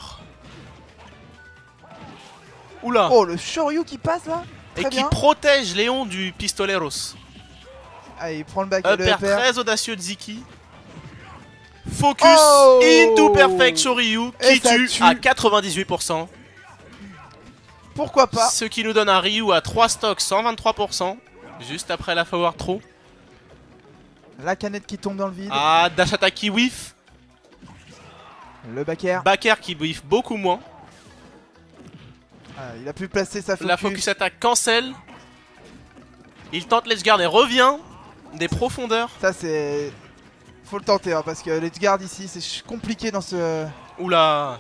Oula. Oh, le Shoryu qui passe là. Et Très qui bien. protège Léon du pistoleros. Allez, il prend le back Upper le upper. très audacieux de Ziki. Focus Oh. into perfect sur Ryu Et qui ça tue tue. à 98%. Pourquoi pas? Ce qui nous donne un Ryu à 3 stocks 123%. Juste après la forward throw. La canette qui tombe dans le vide. Ah, dash attack qui whiff. Le back air. Backer qui whiff beaucoup moins. Ah, il a pu placer sa focus. La focus attack cancel. Il tente l'edge guard et revient. Des profondeurs. Ça c'est... Faut le tenter hein, parce que les guards ici c'est compliqué dans ce... Oula.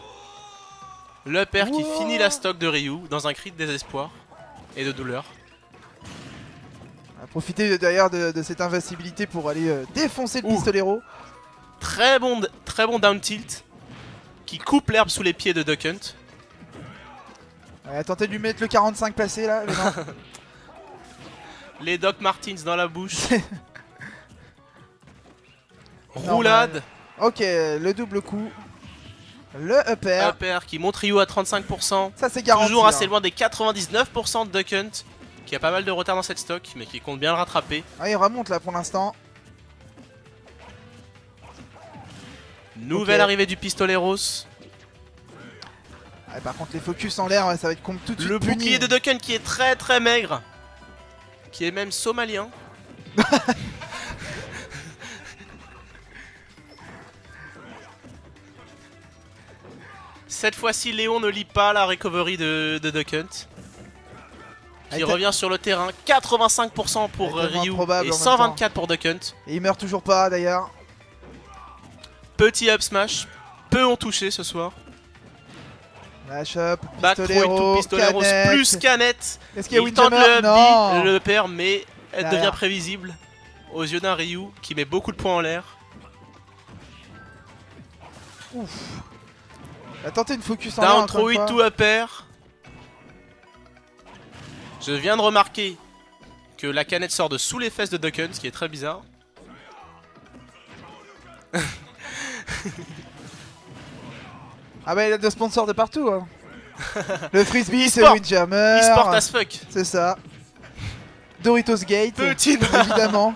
L'upper qui Wow. finit la stock de Ryu dans un cri de désespoir et de douleur. On va profiter d'ailleurs de cette invincibilité pour aller défoncer le Ouh. pistolero. Très bon down tilt qui coupe l'herbe sous les pieds de Duck Hunt. Ouais, tentez de lui mettre le 45 placé là. Mais non. Les Doc Martens dans la bouche. Roulade. Ok, le double coup. Le upper. Upper qui monte Ryu à 35%. Ça c'est garanti. Toujours assez loin des 99% de Duck Hunt. Qui a pas mal de retard dans cette stock, mais qui compte bien le rattraper. Ah, il remonte là pour l'instant. Nouvelle arrivée du Pistoleros. Ah, par contre les focus en l'air, ouais, ça va être tout de suite Le puni. bouclier de Duck Hunt qui est très maigre. Qui est même somalien. Cette fois-ci, Léon ne lit pas la recovery de Duck Hunt. Qui revient sur le terrain. 85% pour Ryu et 124 pour Duck Hunt. Et il meurt toujours pas d'ailleurs. Petit up smash. Peu ont touché ce soir. Mash up, Back throw Pistoleros plus canette. Est-ce qu'il y a il tente Windjammer? le perd, mais elle Derrière. devient prévisible aux yeux d'un Ryu qui met beaucoup de points en l'air. Ouf. Il a tenté une focus en l'air. Down throw it to upper. Je viens de remarquer que la canette sort de sous les fesses de Duck Hunt, ce qui est très bizarre. Ah bah il a des sponsors de partout hein. Le frisbee c'est E-sport. Windjammer. E-sport as fuck. C'est ça. Doritos Gate. Petit évidemment.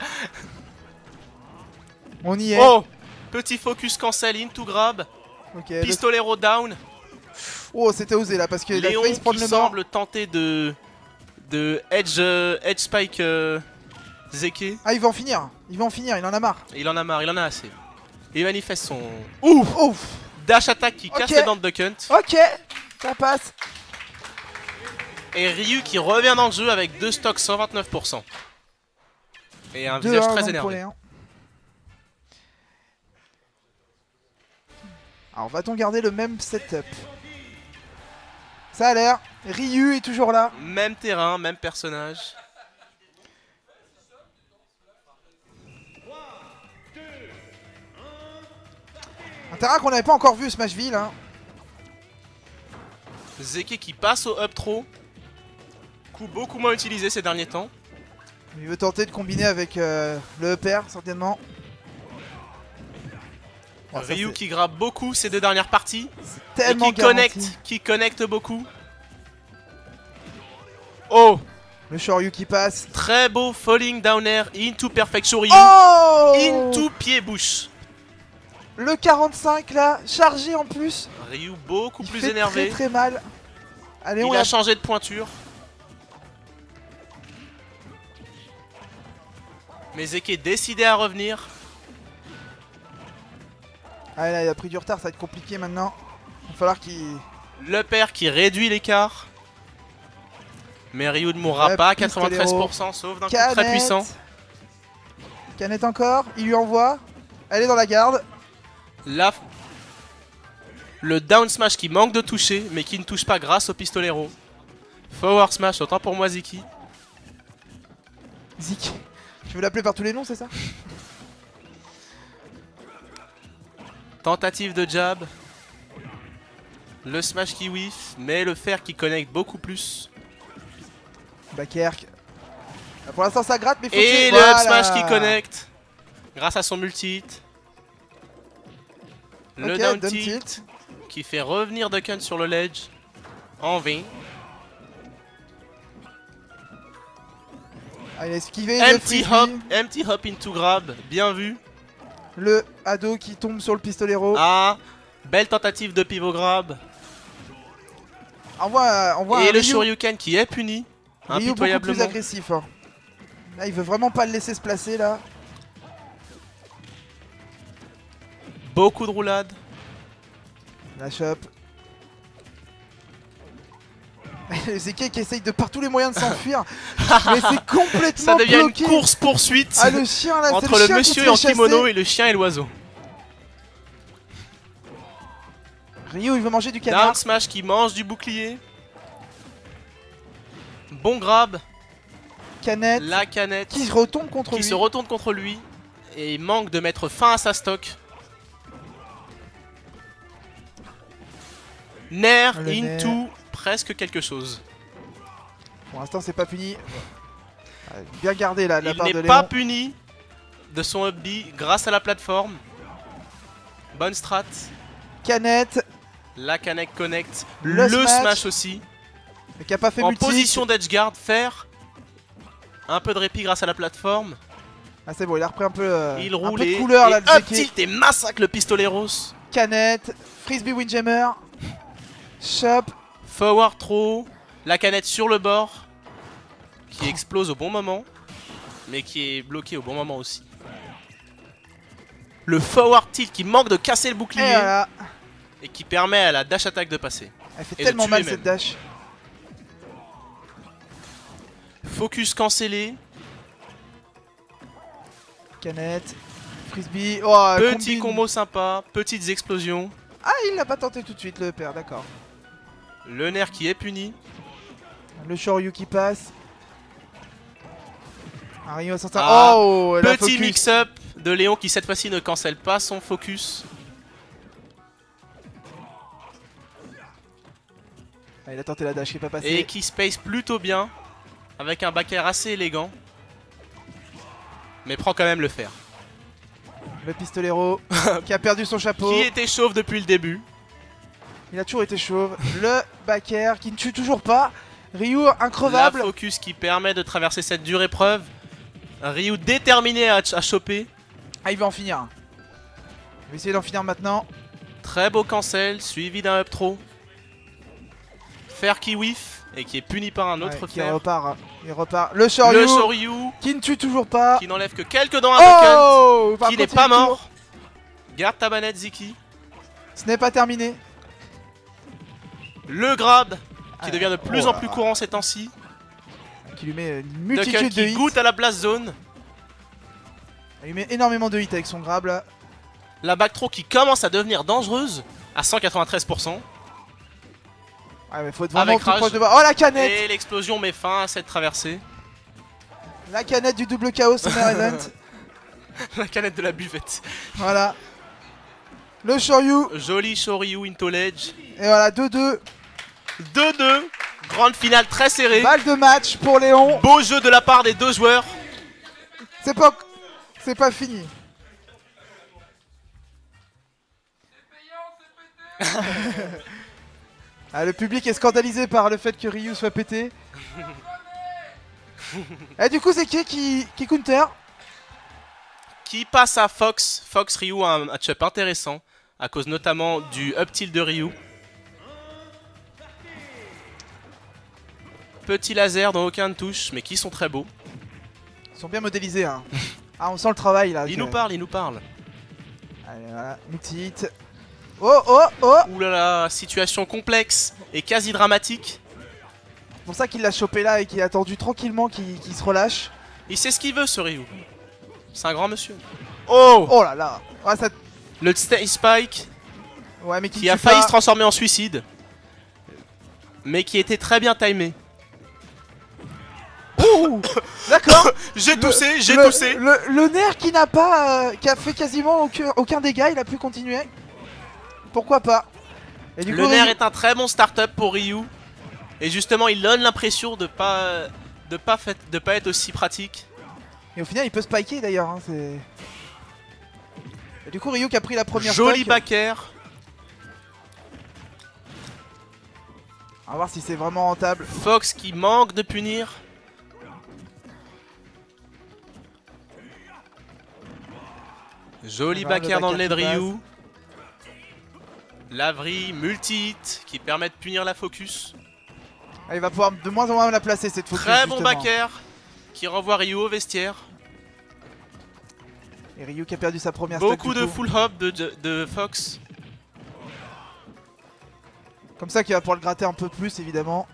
On y est. Oh, petit focus cancel into grab. Okay, Pistolero down. Oh c'était osé là parce qu'il a Léon failli se prendre qui le mort. semble tenter de edge spike Zeke. Ah il va en finir. Il en a marre. Il en a marre, il en a assez. Il manifeste son ouf dash attack qui casse les dents de Duck Hunt. Ok, ça passe. Et Ryu qui revient dans le jeu avec 2 stocks 129%. Et un visage très énervé. Alors va-t-on garder le même setup? Ça a l'air. Ryu est toujours là. Même terrain, même personnage. Un terrain qu'on n'avait pas encore vu Smashville hein. Zeke qui passe au up throw. Coup beaucoup moins utilisé ces derniers temps. Il veut tenter de combiner avec le upper certainement. Oh, Ryu qui grappe beaucoup ces 2 dernières parties. Et qui connecte beaucoup. Oh, le Shoryu qui passe. très beau falling down air into perfection Ryu. Oh, into pied-bouche. Le 45 là, chargé en plus. Ryu beaucoup Il plus fait énervé. très mal. Allez, Il a changé de pointure. Mais Zeke est décidé à revenir. Ah là, il a pris du retard, ça va être compliqué maintenant. Il va falloir qu'il... Le père qui réduit l'écart. Mais Ryu ne mourra pas, 93% sauf d'un coup très puissant. Canette encore, il lui envoie. Elle est dans la garde. Là, le down smash qui manque de toucher, mais qui ne touche pas grâce au pistolero. Forward smash, autant pour moi Ziki. Zik. Tu veux l'appeler par tous les noms, c'est ça? Tentative de jab. Le smash qui whiff, mais le fer qui connecte beaucoup plus. Bakerk. Pour l'instant ça gratte, mais faut et que... le up smash qui connecte. Grâce à son multi-hit. Le down tilt qui fait revenir Duck Hunt sur le ledge. En vain. Ah, il a esquivé empty hop into grab. Bien vu. Le ado qui tombe sur le pistolero. Ah, belle tentative de pivot grab. Et le Shoryuken qui est puni. Ryu beaucoup plus agressif. Hein. Là, il veut vraiment pas le laisser se placer là. Beaucoup de roulades. La chope. Zeke qui essaye de par tous les moyens de s'enfuir. Mais c'est complètement Ça devient bloqué. une course-poursuite le chien, là, entre le monsieur en kimono et le chien et l'oiseau. Ryu il veut manger du canard. Down smash qui mange du bouclier. Bon grab. Canette. La canette. Qui se retourne contre lui. Qui se retourne contre lui. Et il manque de mettre fin à sa stock. Nair into presque quelque chose. Pour l'instant c'est pas fini. Bien gardé là de la Il part de n'est Léon. pas puni de son up B grâce à la plateforme. Bonne strat. Canette. La Connect connect. Le Le smash. smash aussi. Mais qui a pas fait En multi. position d'edge guard, faire un peu de répit grâce à la plateforme. Ah c'est bon, il a repris un peu, Il un roule peu de et couleur là, le up Zeki. tilt et massacre le pistoleros. Canette. Frisbee Windjammer. Chop. Forward throw. La canette sur le bord. Qui explose au bon moment. Mais qui est bloqué au bon moment aussi. Le forward tilt qui manque de casser le Et bouclier. voilà. Et qui permet à la dash attack de passer. Elle fait Et de tellement tuer mal même. cette dash. Focus cancellé. Canette. Frisbee. Oh, Petit combine. combo sympa. Petites explosions. Ah, il l'a pas tenté tout de suite le père, d'accord. Le nerf qui est puni. Le Shoryu qui passe. Ryu à 105. Ah, Oh, la Petit focus. mix-up de Léon qui cette fois-ci ne cancelle pas son focus. Ah, il a tenté la dash qui est pas passée. Et qui space plutôt bien. Avec un back air assez élégant. Mais prend quand même le fer. Le pistolero qui a perdu son chapeau. Qui était chauve depuis le début. Il a toujours été chauve. Le back air qui ne tue toujours pas. Ryu La increvable. focus qui permet de traverser cette dure épreuve. Ryu déterminé à choper. Ah, il va en finir. Il va essayer d'en finir maintenant. Très beau cancel, suivi d'un up throw. Fer qui whiff et qui est puni par un autre Ouais, qui fer. repart. Il repart. Le Shoryu, Le Shoryu qui ne tue toujours pas. qui n'enlève que quelques dents à token. Oh, par Qui n'est contre, pas il tourne. mort. Garde ta manette Ziki. Ce n'est pas terminé. Le grab qui Ah, devient de plus oh en là plus là. courant ces temps-ci. Qui lui met une Ducken multitude de qui hits. goûte à la blast zone. Il lui met énormément de hits avec son grab là. La back throw qui commence à devenir dangereuse à 193%. Ouais, mais faut être vraiment Avec tout rage. proche de bas. Oh, la canette. Et l'explosion met fin à cette traversée. La canette du double chaos Summer Event. La canette de la buvette. Voilà. Le Shoryu. Joli Shoryu into ledge. Et voilà, 2-2. 2-2. Grande finale très serrée. Balle de match pour Léon. Beau jeu de la part des deux joueurs. C'est pas fini. Ah, le public est scandalisé par le fait que Ryu soit pété. Et du coup, c'est qui counter? Qui passe à Fox. Fox Ryu a un match-up intéressant. À cause notamment du up tilt de Ryu. Petit laser dont aucun ne touche, mais qui sont très beaux. Ils sont bien modélisés. Hein. Ah, on sent le travail là. Il nous parle, il nous parle. Allez, voilà, multi-hit. Oh, oh, oh. Ouh là là, situation complexe et quasi dramatique. C'est pour ça qu'il l'a chopé là et qu'il a attendu tranquillement qu'il se relâche. Il sait ce qu'il veut ce Ryu. C'est un grand monsieur. Oh, Oh là là. Ouais, ça... le Stay Spike ouais mais qui a failli se transformer en suicide. Mais qui était très bien timé. Ouh. D'accord. J'ai toussé, j'ai Le- toussé. Le nerf qui n'a pas... qui a fait quasiment aucun dégât, il a pu continuer. Pourquoi pas. Et du Le coup, nerf Ryu- est un très bon start-up pour Ryu. Et justement, il donne l'impression de pas être aussi pratique. Et au final, il peut spiker d'ailleurs. Hein, c'est... Et du coup, Ryu qui a pris la première Joli stock. back air. On va voir si c'est vraiment rentable. Fox qui manque de punir. Joli On va back voir air le dans le nez de back air qui Ryu. Laverie, multi-hit qui permet de punir la focus. Ah, il va pouvoir de moins en moins la placer cette focus. Très bon justement. back air qui renvoie Ryu au vestiaire. Et Ryu qui a perdu sa première stock. Beaucoup du de coup. full hop de Fox. Comme ça qu'il va pouvoir le gratter un peu plus évidemment.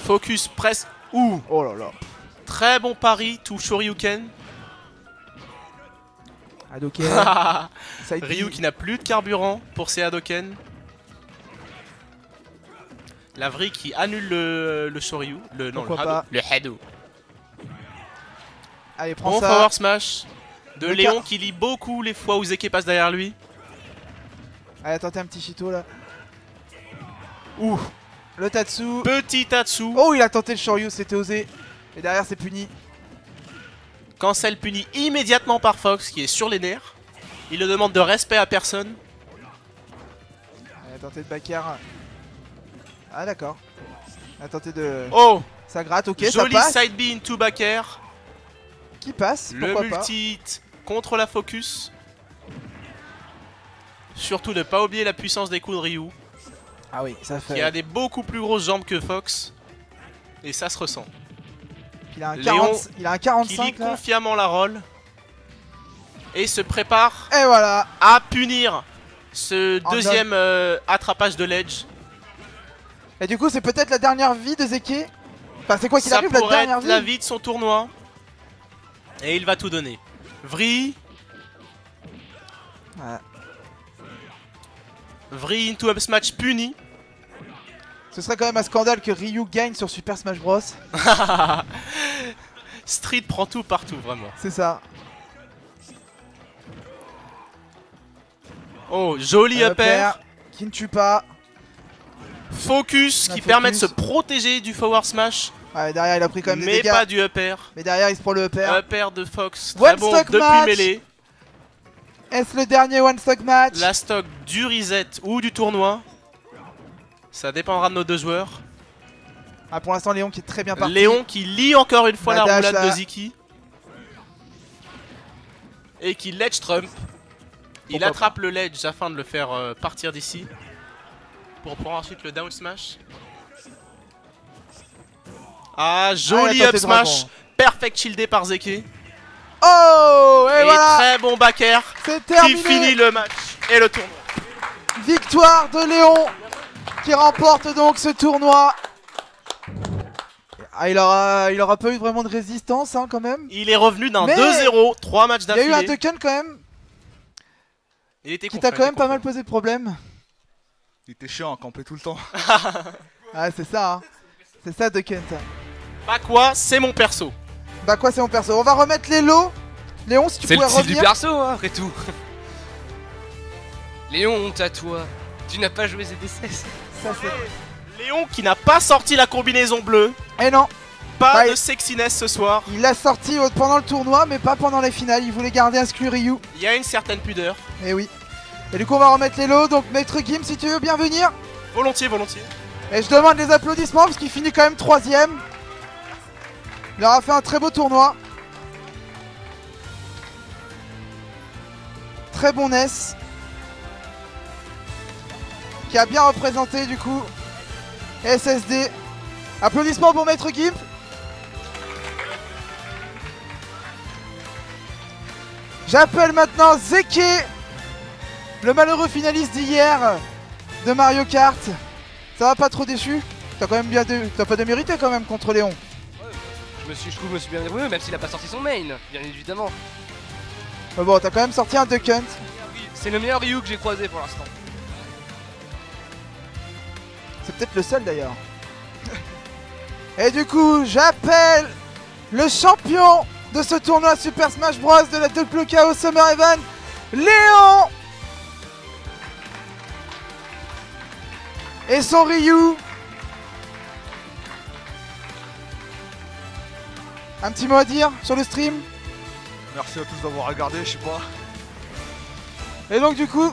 Focus presque. Ouh, Oh là là. très bon pari to Shoryuken. Hadoken. Side Ryu B. qui n'a plus de carburant pour ses Hadoken. Laverie qui annule le Shoryu. Pourquoi le Hado. pas. Le Hado. Allez, prends Bon ça. forward smash de Le Léon car- qui lit beaucoup les fois où Zeke passe derrière lui. Allez, tentez un petit Chito là. Ouh. Le Tatsu. Petit Tatsu. Oh, il a tenté le Shoryu, c'était osé. Et derrière c'est puni. Cancel puni immédiatement par Fox qui est sur les nerfs. Il ne demande de respect à personne. Elle a tenté de backer. Ah d'accord. Elle a tenté de... Oh! Ça gratte, ok, Joli ça passe. side B into back air. Qui passe, Le pourquoi pas. multi-hit contre la focus. Surtout ne pas oublier la puissance des coups de Ryu. Ah oui, ça fait... Qui a des beaucoup plus grosses jambes que Fox. Et ça se ressent. Il a un, Léon 40... il a un Qui 45 lit là. confiamment la roll. Et se prépare Et voilà. à punir ce En deuxième attrapage de ledge. Et du coup c'est peut-être la dernière vie de Zeke. Enfin c'est quoi qu'il Ça arrive la pourrait dernière être vie. la vie de son tournoi. Et il va tout donner. Vri. Ouais. Vri into up smash puni. Ce serait quand même un scandale que Ryu gagne sur Super Smash Bros. Street prend tout partout, vraiment. C'est ça. Oh, joli upper. Qui ne tue pas. Focus La qui focus. permet de se protéger du forward smash. Ouais, derrière il a pris quand même des Mais dégâts. pas du upper. Mais derrière il se prend le upper. Upper de Fox. One Très bon stock depuis match. mêlée. Est-ce le dernier one stock match? La stock du reset ou du tournoi. Ça dépendra de nos deux joueurs. Ah, pour l'instant Léon qui est très bien parti. Léon qui lit encore une fois La la dash, roulade là. de Ziki. Et qui ledge trump. Il Pourquoi attrape le ledge afin de le faire partir d'ici. Pour prendre ensuite le down smash. Ah, joli il a up tenté de smash. rebond. Perfect shieldé par Zeke. Oh, et Et voilà, très bon back air c'est qui terminé. finit le match et le tournoi. Victoire de Léon qui remporte donc ce tournoi. Ah, il aura pas eu vraiment de résistance hein, quand même. Il est revenu d'un Mais 2-0, 3 matchs Il y a eu un d'affilée. token quand même Il était qui confiant, t'a quand il même était pas mal posé de problème. Il était chiant à camper tout le temps. Ah c'est ça, hein. C'est ça Duckent. Pas quoi, c'est mon perso. Bah quoi c'est mon perso. On va remettre les lots. Léon si tu C'est le pouvais style du revenir. perso, hein, après tout. Léon, honte à toi. Tu n'as pas joué ZD16. Ça c'est... Léon qui n'a pas sorti la combinaison bleue. Et non, Pas Bah, de sexiness ce soir. il l'a sorti pendant le tournoi mais pas pendant les finales. Il voulait garder exclu Ryu. Il y a une certaine pudeur. Et oui. Et du coup on va remettre les lots. Donc Maître Gim si tu veux bien venir. Volontiers, volontiers. Et je demande les applaudissements parce qu'il finit quand même 3ème. Il aura fait un très beau tournoi. Très bon Ness. Qui a bien représenté du coup SSD. Applaudissements pour Maître Gimp. J'appelle maintenant Zeke, le malheureux finaliste d'hier de Mario Kart. Ça va pas trop déçu? T'as quand même bien t'as pas démérité quand même contre Léon. Je trouve que je me suis bien débrouillé, même s'il a pas sorti son main, bien évidemment. Mais bon, t'as quand même sorti un Duck Hunt. C'est le meilleur Ryu que j'ai croisé pour l'instant. C'est peut-être le seul d'ailleurs. Et du coup, j'appelle le champion de ce tournoi Super Smash Bros de la WKO Summer Event, Léon. Et son Ryu. Un petit mot à dire sur le stream? Merci à tous d'avoir regardé, je sais pas. Et donc du coup,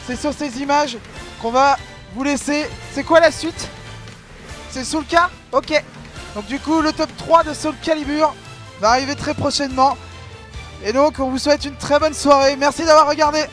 c'est sur ces images qu'on va vous laisser. C'est quoi la suite? C'est Soul Car? Ok. Donc du coup, le top 3 de Soul Calibur va arriver très prochainement. Et donc, on vous souhaite une très bonne soirée. Merci d'avoir regardé.